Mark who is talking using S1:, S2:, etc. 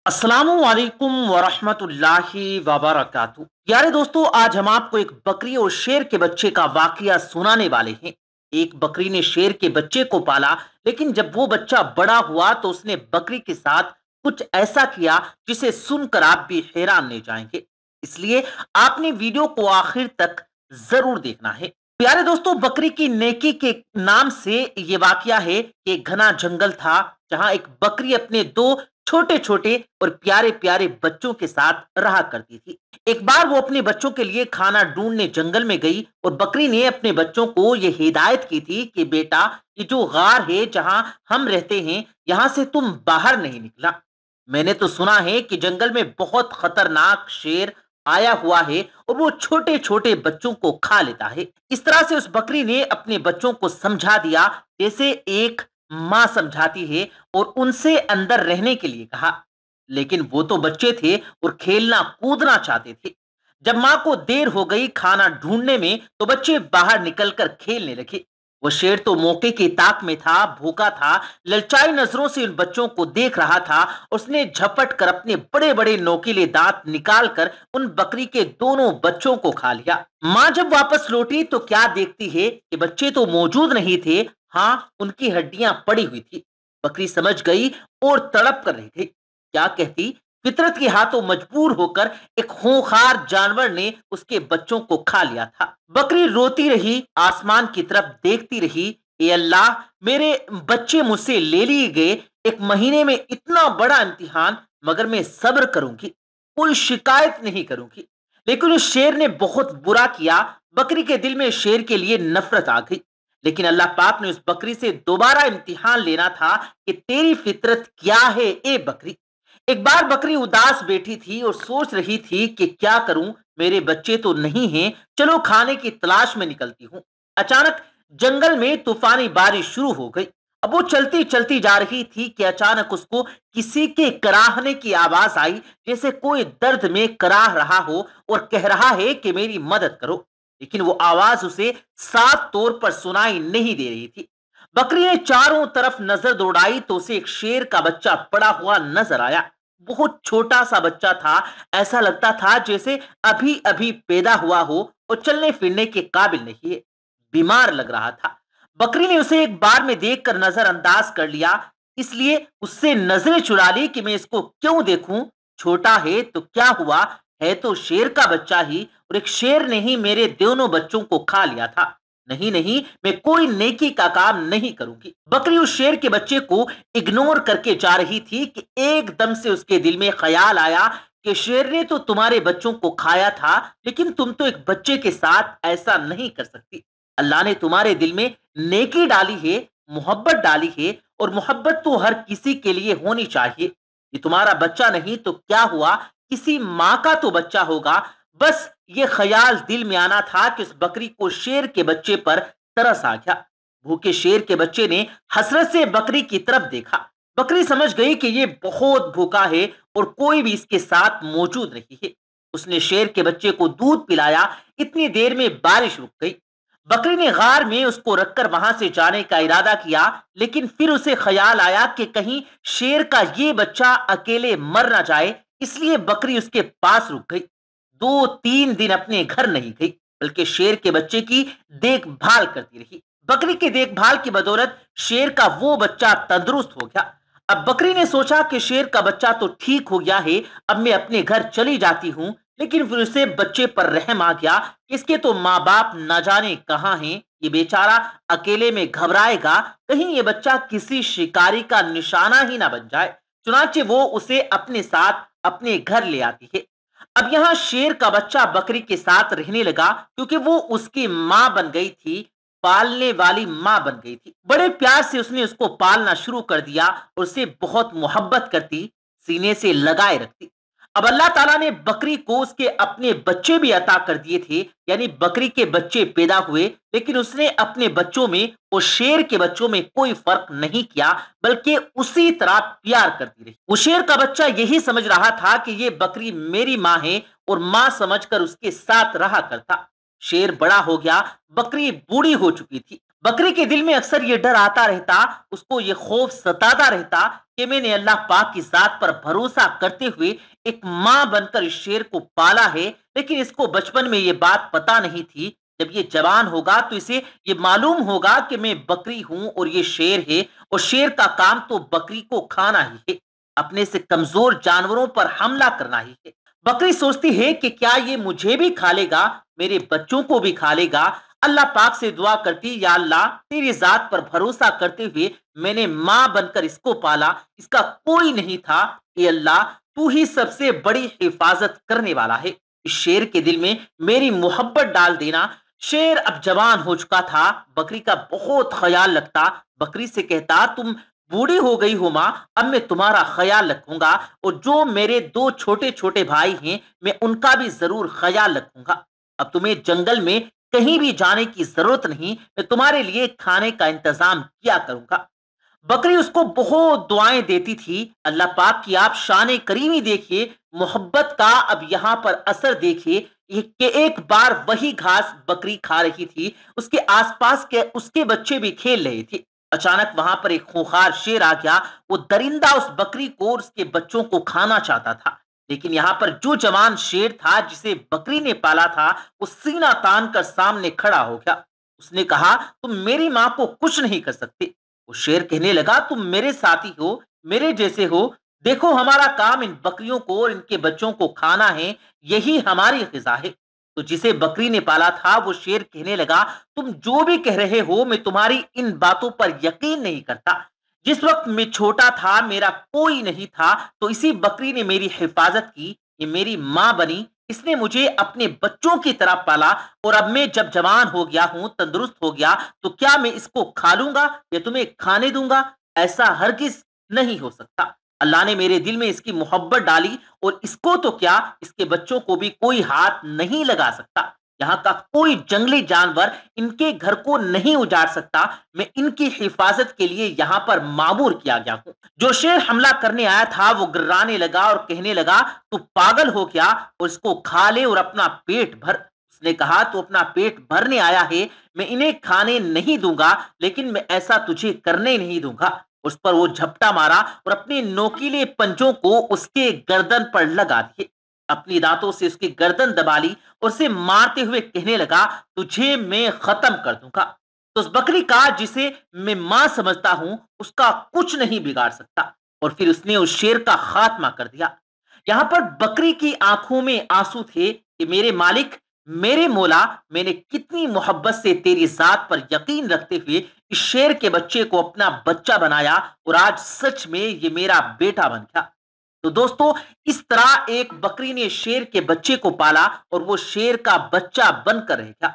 S1: अस्सलामु अलैकुम वरहमतुल्लाहि वबरकातुहू। प्यारे दोस्तों, आज हम आपको एक बकरी और शेर के बच्चे का वाकया सुनाने वाले हैं। एक बकरी ने शेर के बच्चे को पाला, लेकिन जब वो बच्चा बड़ा हुआ तो उसने बकरी के साथ कुछ ऐसा किया जिसे सुनकर आप भी हैरान रह जाएंगे। इसलिए आपने वीडियो को आखिर तक जरूर देखना है। प्यारे दोस्तों, बकरी की नेकी के नाम से ये वाकया है कि एक घना जंगल था जहां एक बकरी अपने दो छोटे छोटे और प्यारे प्यारे बच्चों के साथ रहा करती थी। एक बार वो अपने बच्चों के लिए खाना ढूंढने जंगल में गई और बकरी ने अपने बच्चों को ये हिदायत की थी कि बेटा, ये जो गार है जहां हम रहते हैं, यहां से तुम बाहर नहीं निकला। मैंने तो सुना है कि जंगल में बहुत खतरनाक शेर आया हुआ है और वो छोटे छोटे बच्चों को खा लेता है। इस तरह से उस बकरी ने अपने बच्चों को समझा दिया जैसे एक माँ समझाती है, और उनसे अंदर रहने के लिए कहा। लेकिन वो तो बच्चे थे और खेलना कूदना चाहते थे। जब माँ को देर हो गई खाना ढूंढने में तो बच्चे बाहर निकलकर खेलने लगे। वो शेर तो मौके की ताक में था, भूखा था, ललचाई नजरों से उन बच्चों को देख रहा था। उसने झपट कर अपने बड़े बड़े नोकीले दांत निकालकर उन बकरी के दोनों बच्चों को खा लिया। माँ जब वापस लौटी तो क्या देखती है कि बच्चे तो मौजूद नहीं थे, हाँ, उनकी हड्डियां पड़ी हुई थी। बकरी समझ गई और तड़प कर रही थी। क्या कहती, फितरत के हाथों मजबूर होकर एक खूंखार जानवर ने उसके बच्चों को खा लिया था। बकरी रोती रही, आसमान की तरफ देखती रही। ए अल्लाह, मेरे बच्चे मुझसे ले लिए गए। एक महीने में इतना बड़ा इम्तिहान, मगर मैं सब्र करूंगी, कोई शिकायत नहीं करूंगी। लेकिन उस शेर ने बहुत बुरा किया। बकरी के दिल में शेर के लिए नफरत आ गई। लेकिन अल्लाह पाक ने उस बकरी से दोबारा इम्तिहान लेना था कि तेरी फितरत क्या है ए बकरी। एक बार बकरी उदास बैठी थी और सोच रही थी कि क्या करूं, मेरे बच्चे तो नहीं हैं, चलो खाने की तलाश में निकलती हूं। अचानक जंगल में तूफानी बारिश शुरू हो गई। अब वो चलती चलती जा रही थी कि अचानक उसको किसी के कराहने की आवाज आई, जैसे कोई दर्द में कराह रहा हो और कह रहा है कि मेरी मदद करो। लेकिन वो आवाज उसे साफ तौर पर सुनाई नहीं दे रही थी। बकरी ने चारों तरफ नजर दौड़ाई तो उसे एक शेर का बच्चा पड़ा हुआ नजर आया। बहुत छोटा सा बच्चा था, ऐसा लगता था जैसे अभी अभी पैदा हुआ हो और चलने फिरने के काबिल नहीं है। बीमार लग रहा था। बकरी ने उसे एक बार में देखकर नजरअंदाज कर लिया, इसलिए उससे नजरें चुरा ली कि मैं इसको क्यों देखूं। छोटा है तो क्या हुआ, है तो शेर का बच्चा ही, और एक शेर ने ही मेरे दोनों बच्चों को खा लिया था। नहीं नहीं, मैं कोई नेकी का काम नहीं करूंगी। बकरी उस शेर के बच्चे को इग्नोर करके जा रही थी कि एकदम से उसके दिल में ख्याल आया कि शेर ने तो तुम्हारे बच्चों को खाया था, लेकिन तुम तो एक बच्चे के साथ ऐसा नहीं कर सकती। अल्लाह ने तुम्हारे दिल में नेकी डाली है, मोहब्बत डाली है, और मोहब्बत तो हर किसी के लिए होनी चाहिए। ये तुम्हारा बच्चा नहीं तो क्या हुआ, किसी माँ का तो बच्चा होगा। बस ये ख्याल दिल में आना था कि उस बकरी को शेर के बच्चे पर तरस आ गया। भूखे शेर के बच्चे ने हसरत से बकरी की तरफ देखा। बकरी समझ गई कि ये बहुत भूखा है और कोई भी इसके साथ मौजूद नहीं है। उसने शेर के बच्चे को दूध पिलाया। इतनी देर में बारिश रुक गई। बकरी ने गार में उसको रखकर वहां से जाने का इरादा किया, लेकिन फिर उसे ख्याल आया कि कहीं शेर का ये बच्चा अकेले मर ना जाए, इसलिए बकरी उसके पास रुक गई। 2-3 दिन अपने घर नहीं गई, बल्कि शेर के बच्चे की देखभाल करती रही। बकरी की देखभाल की बदौलत शेर का वो बच्चा तंदुरुस्त हो गया। अब बकरी ने सोचा कि शेर का बच्चा तो ठीक हो गया है, अब मैं अपने घर चली जाती हूँ। लेकिन फिर उसे बच्चे पर रहम आ गया। इसके तो माँ बाप न जाने कहाँ हैं, ये बेचारा अकेले में घबराएगा, कहीं ये बच्चा किसी शिकारी का निशाना ही ना बन जाए। चुनाचे वो उसे अपने साथ अपने घर ले आती है। अब यहाँ शेर का बच्चा बकरी के साथ रहने लगा, क्योंकि वो उसकी माँ बन गई थी, पालने वाली माँ बन गई थी। बड़े प्यार से उसने उसको पालना शुरू कर दिया और उसे बहुत मोहब्बत करती, सीने से लगाए रखती। अब अल्लाह ताला ने बकरी को उसके अपने बच्चे भी अता कर दिए थे, यानी बकरी के बच्चे पैदा हुए, लेकिन उसने अपने बच्चों में और शेर के बच्चों में कोई फर्क नहीं किया, बल्कि उसी तरह प्यार करती रही। वो शेर का बच्चा यही समझ रहा था कि ये बकरी मेरी माँ है और माँ समझकर उसके साथ रहा करता। शेर बड़ा हो गया, बकरी बूढ़ी हो चुकी थी। बकरी के दिल में अक्सर ये डर आता रहता, उसको ये खौफ सताता रहता कि मैंने अल्लाह पाक की जात पर भरोसा करते हुए एक माँ बनकर इस शेर को पाला है, लेकिन इसको बचपन में ये बात पता नहीं थी। जब ये जवान होगा तो इसे ये मालूम होगा कि मैं बकरी हूं और ये शेर है, और शेर का काम तो बकरी को खाना ही है, अपने से कमजोर जानवरों पर हमला करना ही है। बकरी सोचती है कि क्या ये मुझे भी खा लेगा, मेरे बच्चों को भी खा लेगा। अल्लाह पाक से दुआ करती, या अल्लाह तेरी जात पर भरोसा करते हुए मैंने मां बनकर इसको पाला, इसका कोई नहीं था। ये अल्लाह तू ही सबसे बड़ी हिफाजत करने वाला है, इस शेर के दिल में मेरी मोहब्बत डाल देना। शेर अब जवान हो चुका था, बकरी का बहुत ख्याल रखता। बकरी से कहता, तुम बूढ़ी हो गई हो माँ, अब मैं तुम्हारा ख्याल रखूंगा, और जो मेरे दो छोटे छोटे भाई हैं मैं उनका भी जरूर ख्याल रखूंगा। अब तुम्हें जंगल में कहीं भी जाने की जरूरत नहीं, मैं तुम्हारे लिए खाने का इंतजाम किया करूंगा। बकरी उसको बहुत दुआएं देती थी। अल्लाह पाक की आप शान करीमी देखिए, मोहब्बत का अब यहाँ पर असर देखिए कि एक बार वही घास बकरी खा रही थी, उसके आसपास के उसके बच्चे भी खेल रहे थे। अचानक वहां पर एक खूंखार शेर आ गया। वो दरिंदा उस बकरी को और उसके बच्चों को खाना चाहता था, लेकिन यहाँ पर जो जवान शेर था जिसे बकरी ने पाला था, वो सीना तान कर सामने खड़ा हो गया। उसने कहा, तुम मेरी मां को कुछ नहीं कर सकते। वो शेर कहने लगा, तुम मेरे साथी हो, मेरे जैसे हो। देखो, हमारा काम इन बकरियों को और इनके बच्चों को खाना है, यही हमारी ग़िज़ा है। तो जिसे बकरी ने पाला था वो शेर कहने लगा, तुम जो भी कह रहे हो मैं तुम्हारी इन बातों पर यकीन नहीं करता। जिस वक्त मैं छोटा था मेरा कोई नहीं था, तो इसी बकरी ने मेरी हिफाजत की, ये मेरी माँ बनी, इसने मुझे अपने बच्चों की तरह पाला, और अब मैं जब जवान हो गया हूं, तंदुरुस्त हो गया, तो क्या मैं इसको खा लूंगा या तुम्हें खाने दूंगा? ऐसा हरगिज नहीं हो सकता। अल्लाह ने मेरे दिल में इसकी मोहब्बत डाली, और इसको तो क्या, इसके बच्चों को भी कोई हाथ नहीं लगा सकता। यहाँ का कोई जंगली जानवर इनके घर को नहीं उजाड़ सकता। मैं इनकी हिफाजत के लिए यहाँ पर मामूर किया गया हूँ। जो शेर हमला करने आया था वो गिर्राने लगा और कहने लगा, तू पागल हो गया, और इसको खा ले और अपना पेट भर। उसने कहा, तू अपना पेट भरने आया है, मैं इन्हें खाने नहीं दूंगा, लेकिन मैं ऐसा तुझे करने नहीं दूंगा। उस पर वो झपटा मारा और अपने नोकीले पंजों को उसके गर्दन पर लगा दिए। अपनी दांतों से उसकी गर्दन दबा ली और उसे मारते हुए कहने लगा, तुझे मैं खत्म कर दूंगा। तो उस बकरी का जिसे मैं मां समझता हूं उसका कुछ नहीं बिगाड़ सकता, और फिर उसने उस शेर का खात्मा कर दिया। यहां पर बकरी की आंखों में आंसू थे कि मेरे मालिक, मेरे मौला, मैंने कितनी मोहब्बत से तेरी जात पर यकीन रखते हुए इस शेर के बच्चे को अपना बच्चा बनाया, और आज सच में ये मेरा बेटा बन गया। तो दोस्तों, इस तरह एक बकरी ने शेर के बच्चे को पाला और वो शेर का बच्चा बनकर रह गया।